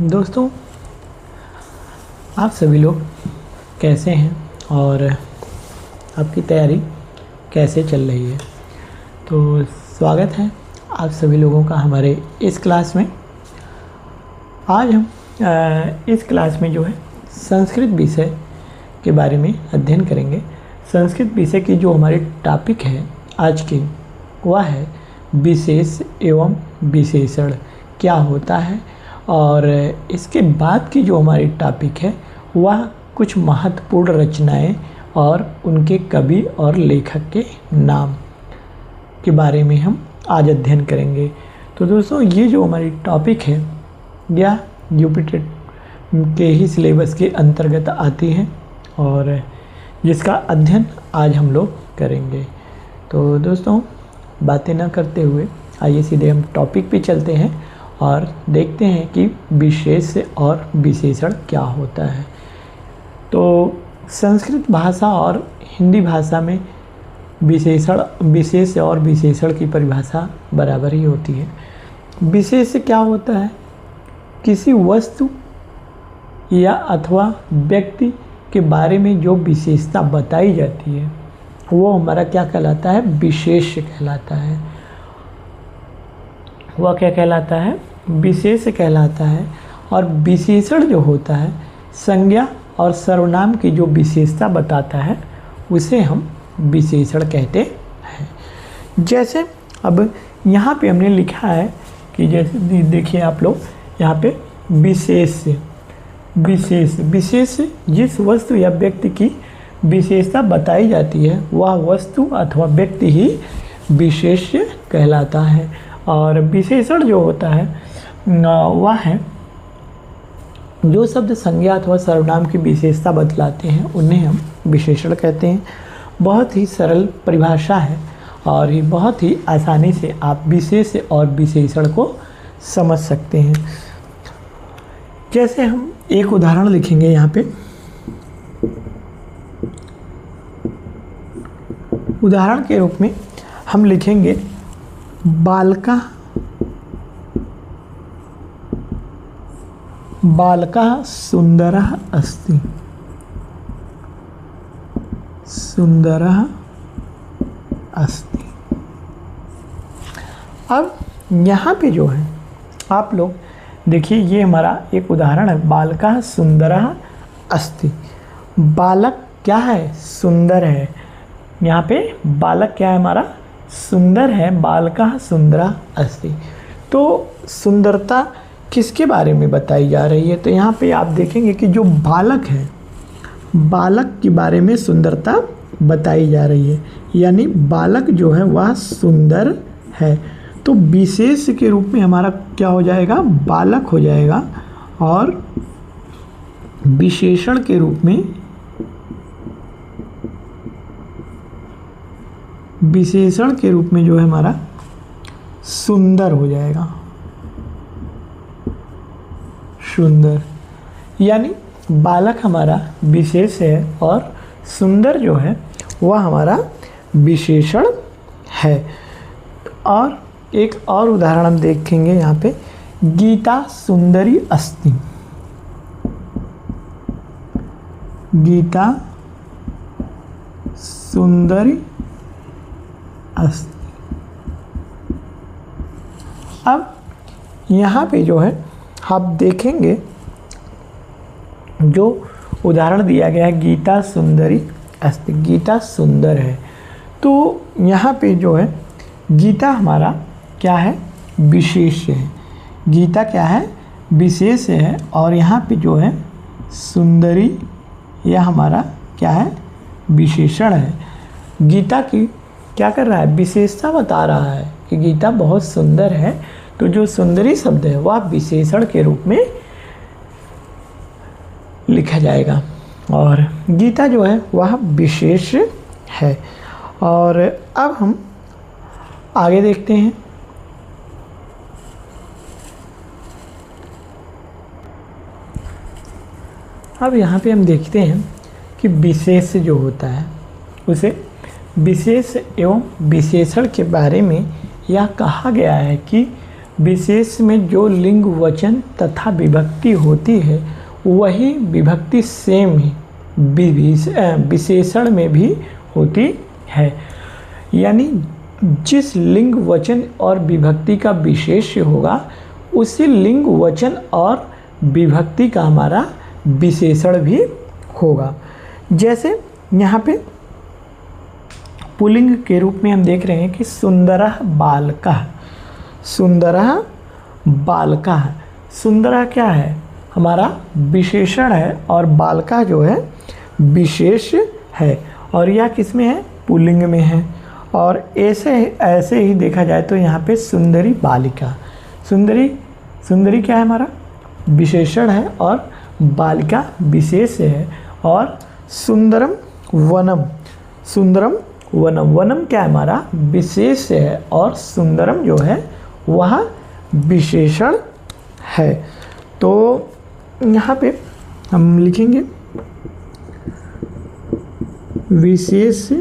दोस्तों, आप सभी लोग कैसे हैं और आपकी तैयारी कैसे चल रही है। तो स्वागत है आप सभी लोगों का हमारे इस क्लास में। आज हम इस क्लास में जो है संस्कृत विषय के बारे में अध्ययन करेंगे। संस्कृत विषय की जो हमारी टॉपिक है आज की, वह है विशेष एवं विशेषण क्या होता है, और इसके बाद की जो हमारी टॉपिक है वह कुछ महत्वपूर्ण रचनाएं और उनके कवि और लेखक के नाम के बारे में हम आज अध्ययन करेंगे। तो दोस्तों, ये जो हमारी टॉपिक है यह यूपीटेट के ही सिलेबस के अंतर्गत आती है और जिसका अध्ययन आज हम लोग करेंगे। तो दोस्तों, बातें ना करते हुए आइए सीधे हम टॉपिक पे चलते हैं और देखते हैं कि विशेष और विशेषण क्या होता है। तो संस्कृत भाषा और हिंदी भाषा में विशेष और विशेषण की परिभाषा बराबर ही होती है। विशेष क्या होता है? किसी वस्तु या अथवा व्यक्ति के बारे में जो विशेषता बताई जाती है वो हमारा क्या कहलाता है? विशेष कहलाता है। वह क्या कहलाता है? विशेष कहलाता है। और विशेषण जो होता है संज्ञा और सर्वनाम की जो विशेषता बताता है उसे हम विशेषण कहते हैं। जैसे अब यहाँ पे हमने लिखा है कि जैसे देखिए आप लोग यहाँ पे विशेष जिस वस्तु या व्यक्ति की विशेषता बताई जाती है वह वस्तु अथवा व्यक्ति ही विशेष कहलाता है। और विशेषण जो होता है वह है जो शब्द संज्ञा अथवा सर्वनाम की विशेषता बतलाते हैं उन्हें हम विशेषण कहते हैं। बहुत ही सरल परिभाषा है और ये बहुत ही आसानी से आप विशेष और विशेषण को समझ सकते हैं। जैसे हम एक उदाहरण लिखेंगे यहाँ पे। उदाहरण के रूप में हम लिखेंगे बालकः सुंदरः अस्ति। अब यहाँ पे जो है आप लोग देखिए, ये हमारा एक उदाहरण है, बालकः सुंदरः अस्ति। बालक क्या है? सुंदर है। यहाँ पे बालक क्या है? हमारा सुंदर है। बालकः सुंदरः अस्ति। तो सुंदरता किसके बारे में बताई जा रही है? तो यहाँ पे आप देखेंगे कि जो बालक है, बालक के बारे में सुंदरता बताई जा रही है, यानी बालक जो है वह सुंदर है। तो विशेष के रूप में हमारा क्या हो जाएगा? बालक हो जाएगा। और विशेषण के रूप में जो है हमारा सुंदर हो जाएगा। सुंदर यानी बालक हमारा विशेष है और सुंदर जो है वह हमारा विशेषण है। और एक और उदाहरण हम देखेंगे यहाँ पे, गीता सुंदरी अस्ति। गीता सुंदरी अस्ति। अब यहाँ पे जो है आप देखेंगे जो उदाहरण दिया गया है, गीता सुंदरी अस्ति, गीता सुंदर है। तो यहाँ पे जो है गीता हमारा क्या है? विशेष है। गीता क्या है? विशेष है। और यहाँ पे जो है सुंदरी यह हमारा क्या है? विशेषण है। गीता की क्या कर रहा है? विशेषता बता रहा है कि गीता बहुत सुंदर है। तो जो सुंदरी शब्द है वह विशेषण के रूप में लिखा जाएगा और गीता जो है वह विशेष है। और अब हम आगे देखते हैं। अब यहाँ पे हम देखते हैं कि विशेष जो होता है उसे विशेष एवं विशेषण के बारे में यह कहा गया है कि विशेष में जो लिंग वचन तथा विभक्ति होती है वही विभक्ति सेम ही विशेषण में भी होती है। यानी जिस लिंग वचन और विभक्ति का विशेष्य होगा उसी लिंग वचन और विभक्ति का हमारा विशेषण भी होगा। जैसे यहाँ पे पुल्लिंग के रूप में हम देख रहे हैं कि सुंदरः बालकः। सुंदरः बालकः, सुंदरः क्या है? हमारा विशेषण है और बालका जो है विशेष है, और यह किस में है? पुल्लिंग में है। और ऐसे ही देखा जाए तो यहाँ पे सुंदरी बालिका, सुंदरी क्या है? हमारा विशेषण है और बालिका विशेष है। और सुंदरम वनम, सुंदरम वनम, वनम क्या है? हमारा विशेष है और सुंदरम जो है वह विशेषण है। तो यहाँ पे हम लिखेंगे विशेष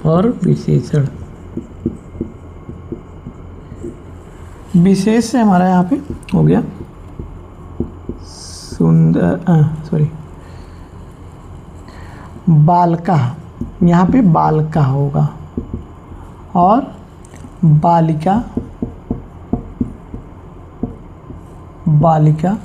और विशेषण। विशेष से हमारा यहाँ पे हो गया बालका, यहाँ पे बालका होगा, और बालिका, बालिका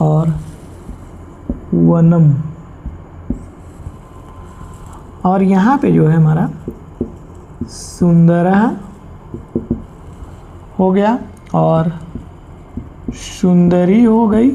और वनम। और यहाँ पे जो है हमारा सुंदरः हो गया और सुंदरी हो गई,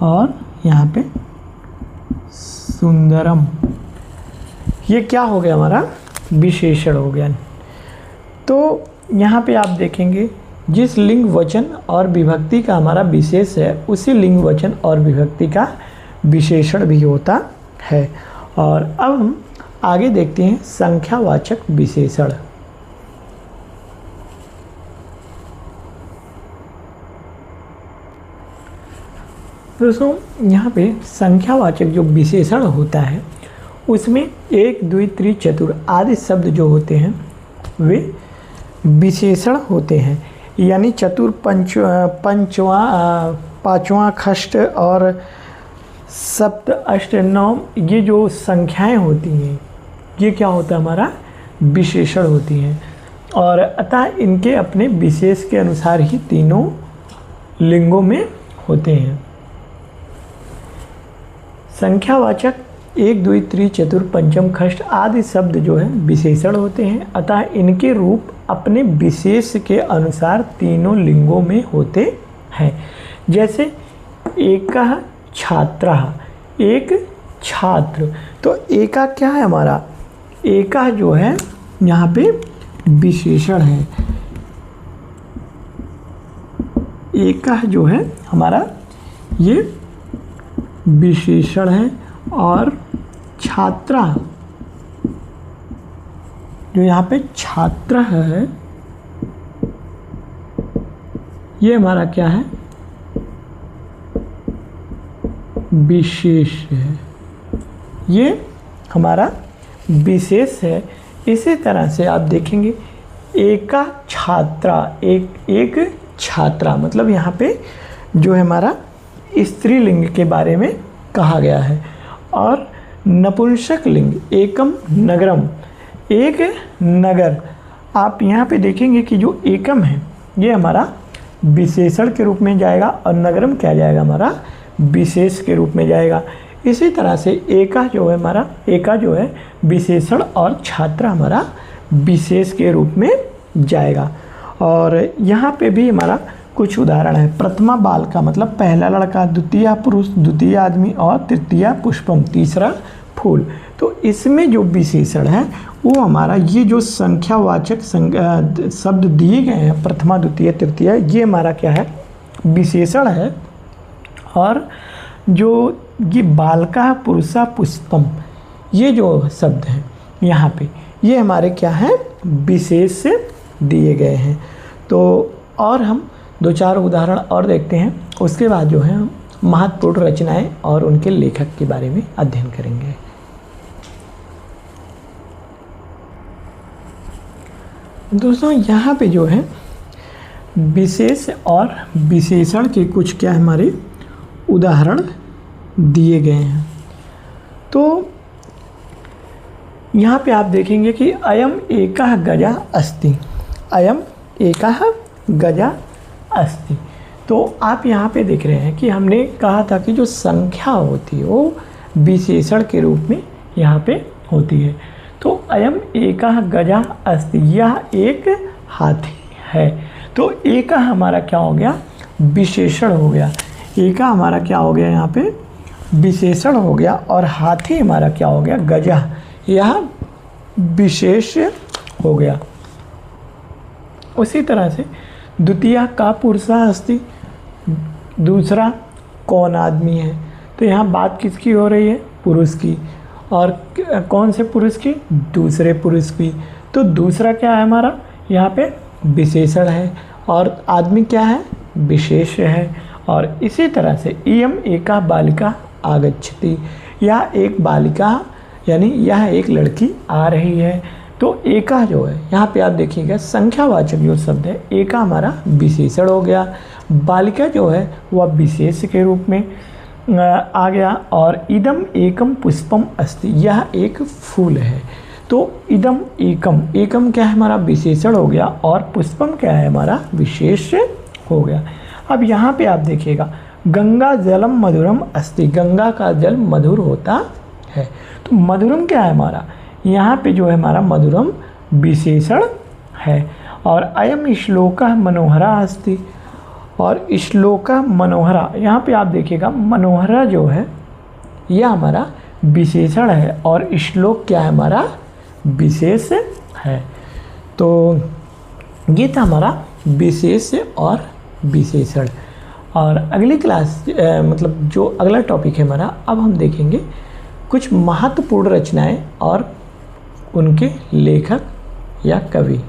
और यहाँ पे सुंदरम। ये क्या हो गया? हमारा विशेषण हो गया। तो यहाँ पे आप देखेंगे जिस लिंग वचन और विभक्ति का हमारा विशेष है उसी लिंग वचन और विभक्ति का विशेषण भी होता है। और अब हम आगे देखते हैं संख्यावाचक विशेषण। दोस्तों यहाँ पे संख्यावाचक जो विशेषण होता है उसमें एक, द्वि, त्रि, चतुर आदि शब्द जो होते हैं वे विशेषण होते हैं। यानी चतुर, पांचवा, षष्ठ और सप्त, अष्ट, नवम, ये जो संख्याएं होती हैं ये क्या होता है? हमारा विशेषण होती हैं। और अतः इनके अपने विशेष के अनुसार ही तीनों लिंगों में होते हैं। संख्यावाचक एक, द्वि, त्रि, चतुर, पंचम, षष्ठ आदि शब्द जो है विशेषण होते हैं, अतः इनके रूप अपने विशेष के अनुसार तीनों लिंगों में होते हैं। जैसे एकः छात्रः, एक छात्र, तो एका क्या है? हमारा एका जो है यहाँ पे विशेषण है। एका जो है हमारा ये विशेषण है, और छात्रा जो यहाँ पे छात्र है ये हमारा क्या है? विशेष है, ये हमारा विशेष है। इसी तरह से आप देखेंगे एका छात्रा, एक छात्रा, मतलब यहाँ पे जो है हमारा स्त्रीलिंग के बारे में कहा गया है। और नपुंसक लिंग एकम नगरम, एक नगर। आप यहाँ पे देखेंगे कि जो एकम है ये हमारा विशेषण के रूप में जाएगा और नगरम क्या जाएगा? हमारा विशेष के रूप में जाएगा। इसी तरह से एका जो है हमारा, एका जो है विशेषण और छात्रा हमारा विशेष के रूप में जाएगा। और यहाँ पे भी हमारा कुछ उदाहरण है। प्रथमा बालका मतलब पहला लड़का, द्वितीय पुरुष, द्वितीय आदमी, और तृतीय पुष्पम तीसरा फूल। तो इसमें जो विशेषण है वो हमारा ये जो संख्यावाचक शब्द दिए गए हैं प्रथमा, द्वितीय, तृतीय, ये हमारा क्या है? विशेषण है। और जो ये बालका, पुरुषा, पुष्पम, ये जो शब्द हैं यहाँ पे ये हमारे क्या हैं? विशेष दिए गए हैं। तो और हम दो चार उदाहरण और देखते हैं, उसके बाद जो है हम महत्वपूर्ण रचनाएं और उनके लेखक के बारे में अध्ययन करेंगे। दोस्तों यहाँ पे जो है विशेष और विशेषण के कुछ क्या हमारे उदाहरण दिए गए हैं। तो यहाँ पे आप देखेंगे कि अयम एकः गजा अस्ति, अयम एकः गजा अस्ति। तो आप यहाँ पे देख रहे हैं कि हमने कहा था कि जो संख्या होती है वो विशेषण के रूप में यहाँ पे होती है। तो अयम एकः गजा अस्ति, यह एक हाथी है। तो एका हमारा क्या हो गया, विशेषण हो गया। एका हमारा क्या हो गया, यहाँ पे विशेषण हो गया, और हाथी हमारा क्या हो गया, गजा, यह विशेष हो गया। उसी तरह से द्वितीय का पुरुषः अस्ति, दूसरा कौन आदमी है। तो यहाँ बात किसकी हो रही है, पुरुष की। और कौन से पुरुष की, दूसरे पुरुष की। तो दूसरा क्या है हमारा, यहाँ पे विशेषण है, और आदमी क्या है, विशेष है। और इसी तरह से इयम एका बालिका आगच्छति, यह एक बालिका यानी यह एक लड़की आ रही है। तो एका जो है यहाँ पे आप देखिएगा संख्यावाचक जो शब्द है, एका हमारा विशेषण हो गया, बालिका जो है वह विशेष के रूप में आ गया। और इदम एकम पुष्पम अस्ति, यह एक फूल है। तो इदम एकम, एकम क्या है हमारा विशेषण हो गया, और पुष्पम क्या है हमारा विशेष हो गया। अब यहाँ पे आप देखिएगा गंगा जलम मधुरम अस्ति, गंगा का जल मधुर होता है। तो मधुरम क्या है हमारा, यहाँ पे जो है हमारा मधुरम विशेषण है। और अयम श्लोका मनोहरा अस्ति, और श्लोका मनोहरा, यहाँ पे आप देखिएगा मनोहरा जो है यह हमारा विशेषण है, और श्लोक क्या है हमारा विशेष है। तो ये था हमारा विशेष और विशेषण। और अगली क्लास मतलब जो अगला टॉपिक है हमारा, अब हम देखेंगे कुछ महत्वपूर्ण रचनाएं और उनके लेखक या कवि।